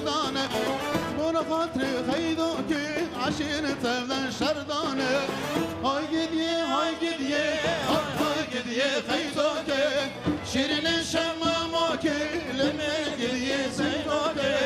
مردانه من خاطر خیدو که عشین تردن شردانه های گدیه های گدیه های گدیه خیدو که شیرین شماما که لمه گدیه زیدو که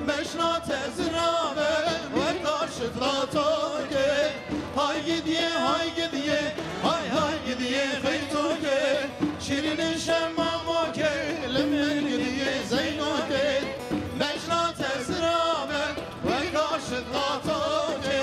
بشنا تزرابه و داشت راتو که های گدیه های گدیه های گدیه خیدو که شیرین شماما که لمه گدیه زیدو که بشنا تزرابه و داشت راتو که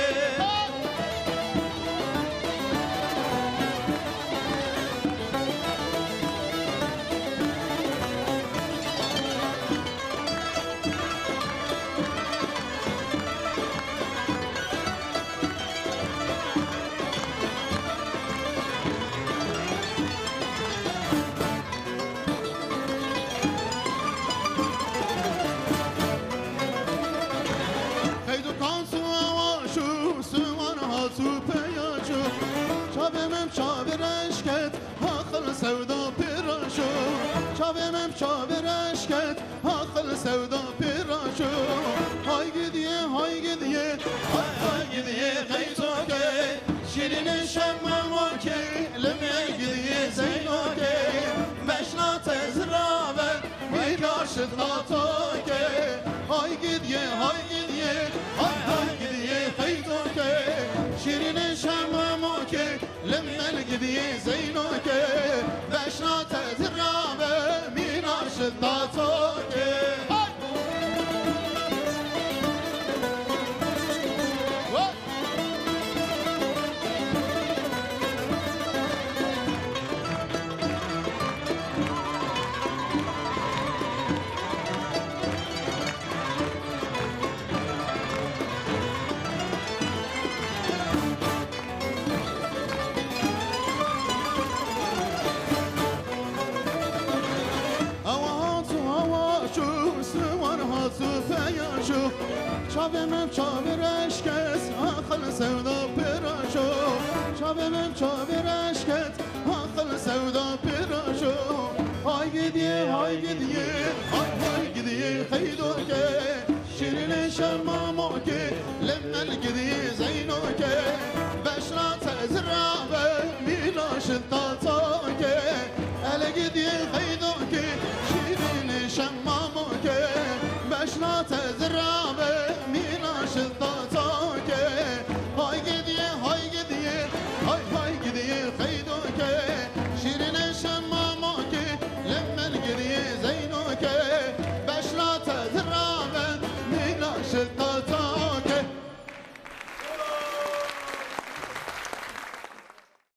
Çabemem çaber eşket Akıl sevda piraşo Çabemem çaber eşket Akıl sevda piraşo Hay gidiye hay gidiye hay gidiye kaytoke Şirine şemmem oke Leme gidiye zeynoke Beşna tezrabe Ve karşıt atoke Hay gidiye hay gidiye hay gidiye kaytoke Şirine şemmem oke لما القدي زينوك بشنا تزرابه مينا شطاتوك Çabemem çaber eşket akıl sevda piraşo Çabemem çaber eşket akıl sevda piraşo Hay gidiye hay gidiye hay gidiye haydoke Şirine şemmamoke lemmel gidiye zeynoke Beşra tezrabe minaşit tatoke Ele gidiye haydoke Şirine şemmamoke Beşra tezrabe شطاتوكه هاي قديه هاي قديه هاي قديه خيدوكه شيرين شماموكه لما القديه زينوكه بشرات ذرابه من شطاتوكه